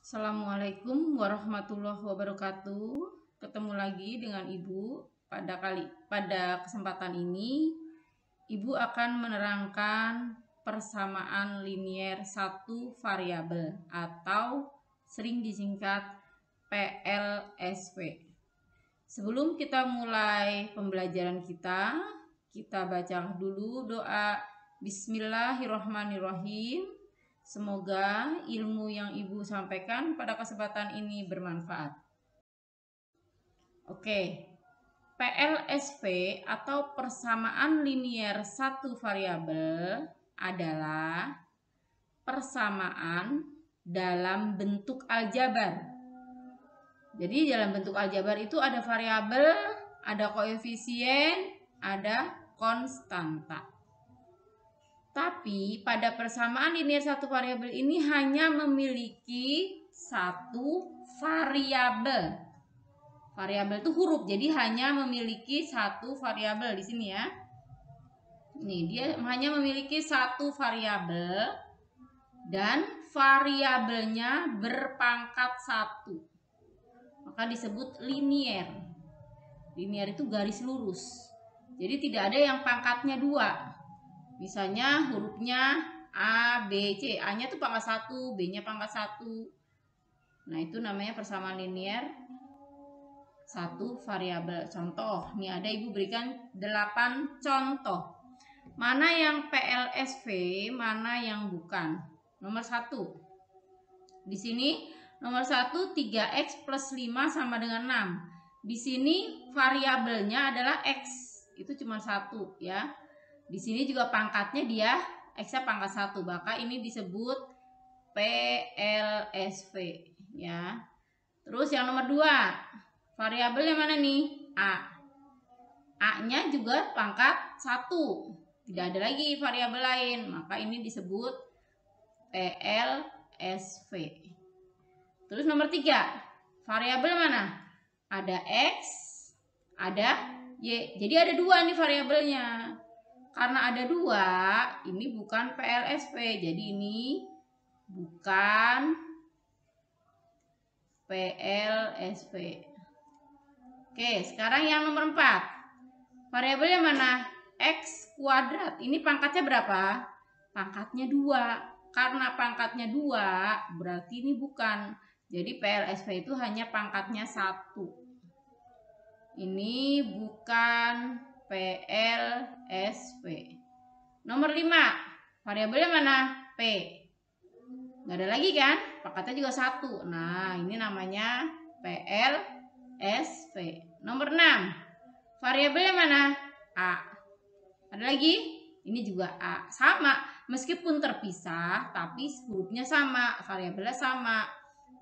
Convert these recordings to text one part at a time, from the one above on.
Assalamualaikum warahmatullahi wabarakatuh. Ketemu lagi dengan Ibu. Pada kesempatan ini, Ibu akan menerangkan persamaan linier satu variabel atau sering disingkat PLSV. Sebelum kita mulai pembelajaran kita baca dulu doa Bismillahirrahmanirrahim. Semoga ilmu yang Ibu sampaikan pada kesempatan ini bermanfaat. Oke, PLSV atau persamaan linier satu variabel adalah persamaan dalam bentuk aljabar. Jadi dalam bentuk aljabar itu ada variabel, ada koefisien, ada konstanta. Tapi pada persamaan linier satu variabel ini hanya memiliki satu variabel. Variabel itu huruf, jadi hanya memiliki satu variabel di sini ya. Nih, dia hanya memiliki satu variabel dan variabelnya berpangkat satu. Maka disebut linier. Linier itu garis lurus. Jadi tidak ada yang pangkatnya dua. Misalnya hurufnya A, B, C. A-nya tuh pangkat 1, B-nya pangkat 1. Nah, itu namanya persamaan linier satu variabel. Contoh, nih ada Ibu berikan 8 contoh. Mana yang PLSV, mana yang bukan? Nomor 1. Di sini nomor 1 3x plus 5 sama dengan 6. Di sini variabelnya adalah x. Itu cuma 1 ya. Di sini juga pangkatnya dia x-nya pangkat 1, maka ini disebut PLSV ya. Terus yang nomor 2, variabelnya mana nih? A. A-nya juga pangkat 1. Tidak ada lagi variabel lain, maka ini disebut PLSV. Terus nomor 3, variabel mana? Ada x, ada y. Jadi ada 2 nih variabelnya. Karena ada 2, ini bukan PLSV. Jadi ini bukan PLSV. Oke, sekarang yang nomor 4. Variabelnya mana? X kuadrat. Ini pangkatnya berapa? Pangkatnya 2. Karena pangkatnya 2, berarti ini bukan. Jadi PLSV itu hanya pangkatnya 1. Ini bukan PLSV. Nomor 5, variabelnya mana? P. Nggak ada lagi kan? Pangkatnya juga 1. Nah, ini namanya PLSV. Nomor 6, variabelnya mana? A. Ada lagi? Ini juga A. Sama, meskipun terpisah, tapi hurufnya sama, variabelnya sama.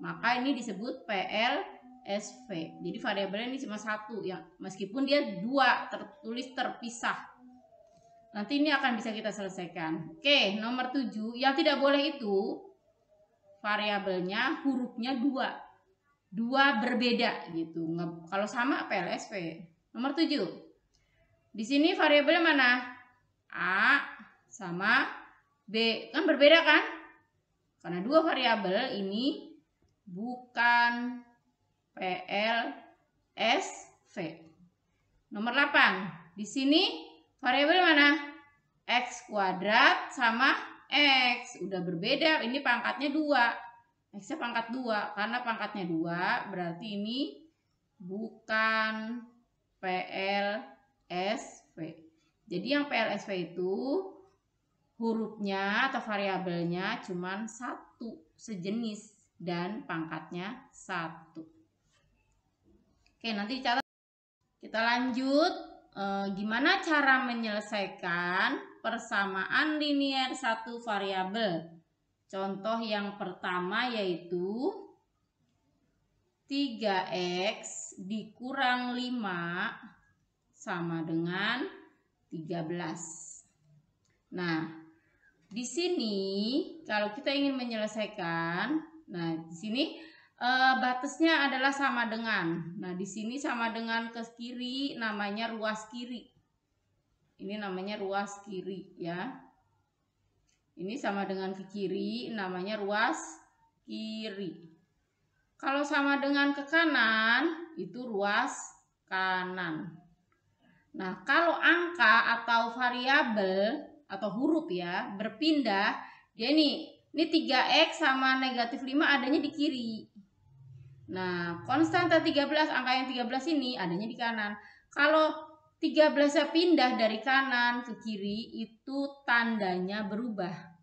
Maka ini disebut PLSV. Jadi variabelnya ini cuma 1 ya, meskipun dia 2 tertulis terpisah. Nanti ini akan bisa kita selesaikan. Oke, nomor 7, yang tidak boleh itu variabelnya hurufnya 2. 2 berbeda gitu. Kalau sama PLSV. Nomor 7. Di sini variabelnya mana? A sama B. Kan berbeda kan? Karena 2 variabel ini bukan PLSV. Nomor 8. Di sini variabel mana? X kuadrat sama X. Udah berbeda. Ini pangkatnya 2. X-nya pangkat 2. Karena pangkatnya 2, berarti ini bukan PLSV. Jadi yang PLSV itu hurufnya atau variabelnya cuma 1, sejenis, dan pangkatnya 1. Oke, nanti dicatat. Kita lanjut. Gimana cara menyelesaikan persamaan linier satu variabel? Contoh yang pertama yaitu 3x dikurang 5 sama dengan 13. Nah, di sini kalau kita ingin menyelesaikan, nah di sini batasnya adalah sama dengan. Nah, di sini sama dengan ke kiri namanya ruas kiri. Ini namanya ruas kiri ya. Ini sama dengan ke kiri namanya ruas kiri. Kalau sama dengan ke kanan, itu ruas kanan. Nah, kalau angka atau variabel atau huruf ya berpindah, dia ini 3x sama negatif 5 adanya di kiri. Nah, konstanta 13, angka yang 13 ini adanya di kanan. Kalau 13 pindah dari kanan ke kiri, itu tandanya berubah.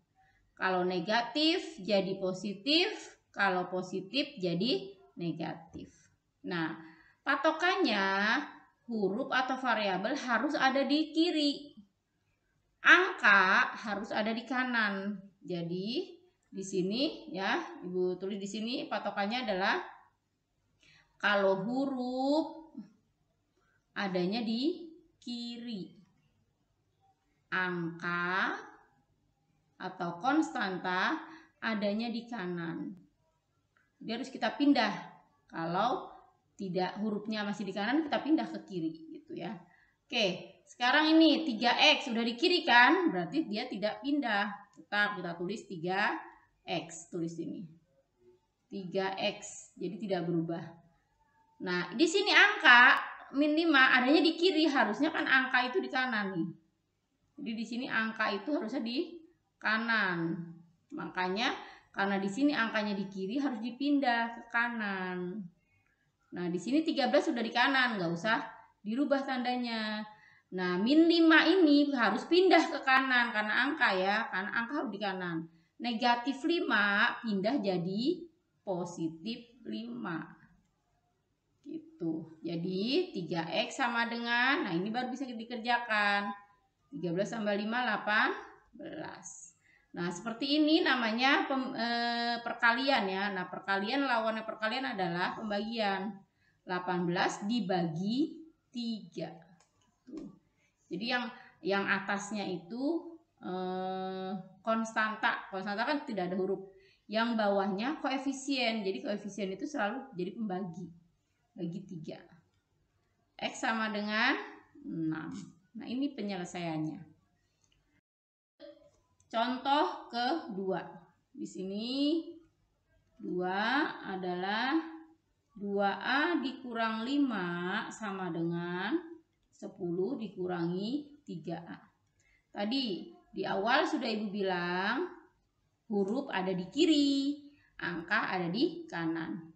Kalau negatif jadi positif, kalau positif jadi negatif. Nah, patokannya huruf atau variabel harus ada di kiri. Angka harus ada di kanan. Jadi di sini ya, Ibu tulis di sini patokannya adalah kalau huruf adanya di kiri, angka atau konstanta adanya di kanan. Jadi harus kita pindah. Kalau tidak hurufnya masih di kanan, kita pindah ke kiri gitu ya. Oke, sekarang ini 3x sudah di kiri kan? Berarti dia tidak pindah. Tetap kita tulis 3x, tulis ini. 3x, jadi tidak berubah. Nah, di sini angka min 5 adanya di kiri, harusnya kan angka itu di kanan nih. Jadi di sini angka itu harusnya di kanan. Makanya karena di sini angkanya di kiri harus dipindah ke kanan. Nah, di sini 13 sudah di kanan, nggak usah dirubah tandanya. Nah, min 5 ini harus pindah ke kanan karena angka ya, karena angka harus di kanan. Negatif 5 pindah jadi positif 5. Gitu. Jadi 3x sama dengan, nah ini baru bisa dikerjakan. 13 tambah 5, 18. Nah, seperti ini namanya perkalian ya. Nah, perkalian lawannya perkalian adalah pembagian. 18 dibagi 3. Gitu. Jadi yang atasnya itu konstanta. Konstanta kan tidak ada huruf. Yang bawahnya koefisien. Jadi koefisien itu selalu jadi pembagi. Bagi 3. X sama dengan 6. Nah, ini penyelesaiannya. Contoh kedua. Di sini 2 adalah 2A dikurang 5 sama dengan 10 dikurangi 3A. Tadi di awal sudah Ibu bilang huruf ada di kiri, angka ada di kanan.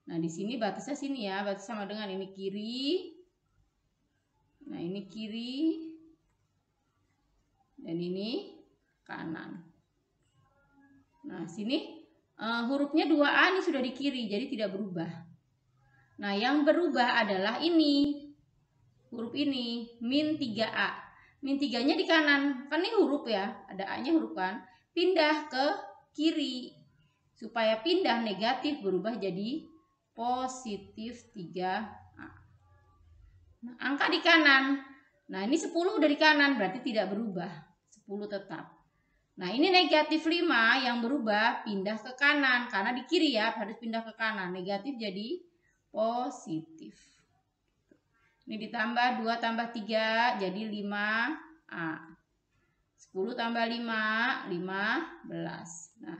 Nah, di sini batasnya sini ya, batas sama dengan ini kiri. Nah, ini kiri. Dan ini kanan. Nah, sini hurufnya 2A ini sudah di kiri, jadi tidak berubah. Nah, yang berubah adalah ini. Huruf ini, min 3A. Min 3-nya di kanan. Kan ini huruf ya, ada A-nya huruf kan. Pindah ke kiri. Supaya pindah negatif berubah jadi positif 3A. Nah, angka di kanan. Nah, ini 10 udah di kanan, berarti tidak berubah. 10 tetap. Nah, ini negatif 5 yang berubah pindah ke kanan. Karena di kiri ya, harus pindah ke kanan. Negatif jadi positif. Ini ditambah 2 tambah 3 jadi 5A. 10 tambah 5, 15. Nah,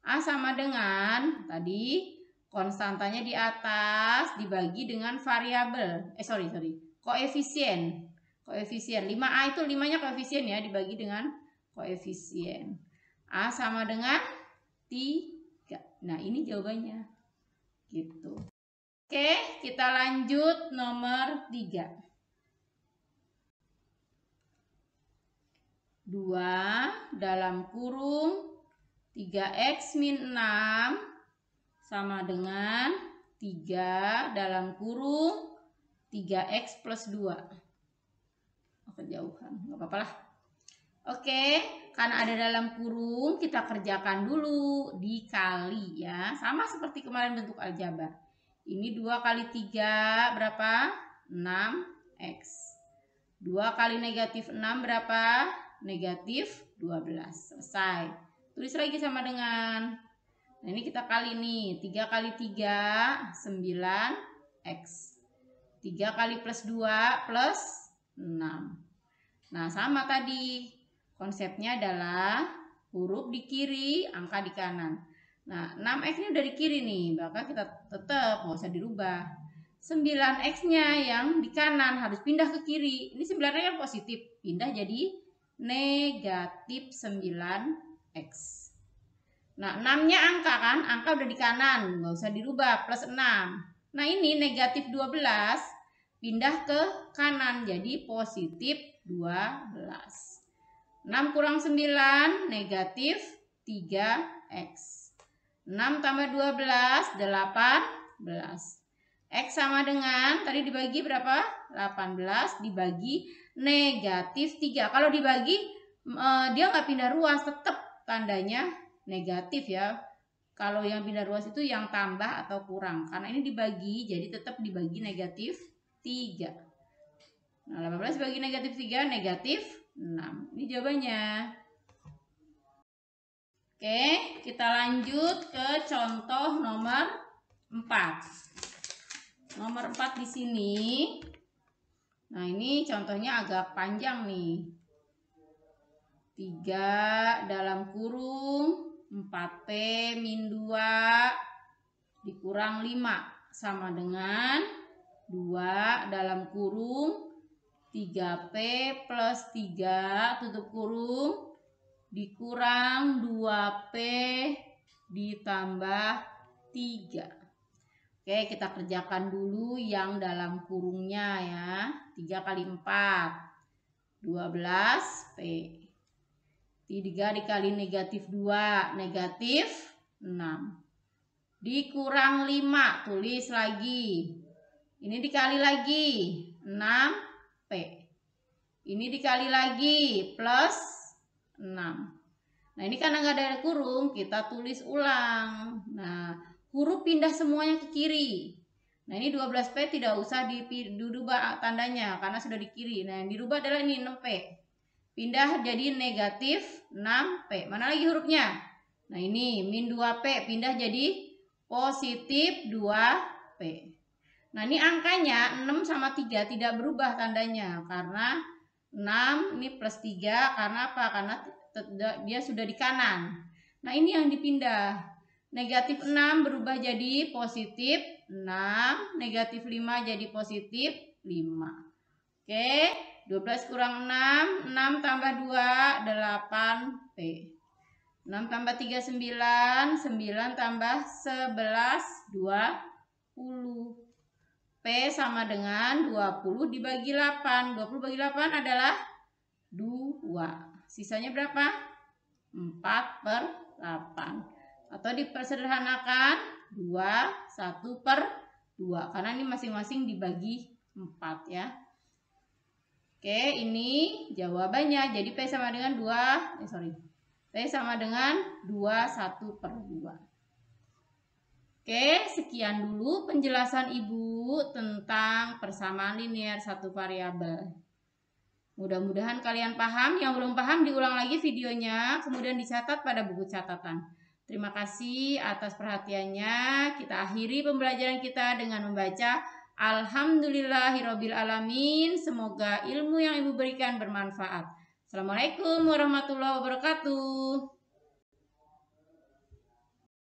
A sama dengan tadi konstantanya di atas dibagi dengan variabel. Koefisien. Koefisien 5A itu 5-nya koefisien ya, dibagi dengan koefisien. A sama dengan 3. Nah, ini jawabannya. Gitu. Oke, kita lanjut nomor 3. 2 dalam kurung 3x min 6 sama dengan 3 dalam kurung 3x plus 2. Kejauhan, nggak apa-apa lah. Oke, karena ada dalam kurung, kita kerjakan dulu dikali ya. Sama seperti kemarin bentuk aljabar. Ini 2 kali 3 berapa? 6x. 2 kali negatif 6 berapa? Negatif 12. Selesai. Tulis lagi sama dengan. Nah, ini kita kali nih. 3 kali 3, 9x. 3 kali plus 2 plus 6. Nah, sama tadi. Konsepnya adalah huruf di kiri, angka di kanan. Nah, 6X ini udah di kiri nih, maka kita tetap nggak usah dirubah. 9X-nya yang di kanan harus pindah ke kiri. Ini 9-nya kan positif, pindah jadi negatif 9X. Nah, 6-nya angka kan, angka udah di kanan, nggak usah dirubah, plus 6. Nah, ini negatif 12, pindah ke kanan, jadi positif 12. 6 kurang 9, negatif 3X. 6 tambah 12, 18. X sama dengan, tadi dibagi berapa? 18 dibagi negatif 3. Kalau dibagi, dia nggak pindah ruas, tetap tandanya negatif ya. Kalau yang pindah ruas itu yang tambah atau kurang. Karena ini dibagi, jadi tetap dibagi negatif 3. Nah, 18 dibagi negatif 3, negatif 6. Ini jawabannya. Oke, kita lanjut ke contoh nomor 4. Nomor 4 di sini. Nah, ini contohnya agak panjang nih. 3 dalam kurung 4P min 2 dikurang 5 sama dengan 2 dalam kurung 3P plus 3 tutup kurung dikurang 2P ditambah 3. Oke, kita kerjakan dulu yang dalam kurungnya ya. 3 kali 4, 12P. 3 dikali negatif 2, negatif 6. Dikurang 5, tulis lagi. Ini dikali lagi, 6P. Ini dikali lagi, plus 6. Nah, ini karena nggak ada kurung, kita tulis ulang. Nah, huruf pindah semuanya ke kiri. Nah, ini 12P tidak usah dirubah tandanya karena sudah di kiri. Nah, yang dirubah adalah ini 6P. Pindah jadi negatif 6P. Mana lagi hurufnya? Nah, ini min 2P pindah jadi positif 2P. Nah, ini angkanya 6 sama 3 tidak berubah tandanya karena 6 ini plus 3 karena apa? Karena dia sudah di kanan. Nah, ini yang dipindah. Negatif 6 berubah jadi positif 6. Negatif 5 jadi positif 5. Oke, 12 kurang 6. 6 tambah 2, 8P. 6 tambah 3, 9. 9 tambah 11, 20. P sama dengan 20 dibagi 8. 20 bagi 8 adalah 2. Sisanya berapa? 4/8. Atau dipersederhanakan 2, 1/2. Karena ini masing-masing dibagi 4 ya. Oke, ini jawabannya. Jadi P sama dengan 2, P sama dengan 2, 1/2. Oke, sekian dulu penjelasan Ibu tentang persamaan linear satu variabel. Mudah-mudahan kalian paham. Yang belum paham diulang lagi videonya, kemudian dicatat pada buku catatan. Terima kasih atas perhatiannya. Kita akhiri pembelajaran kita dengan membaca Alhamdulillahirabbil alamin. Semoga ilmu yang Ibu berikan bermanfaat. Assalamualaikum warahmatullahi wabarakatuh.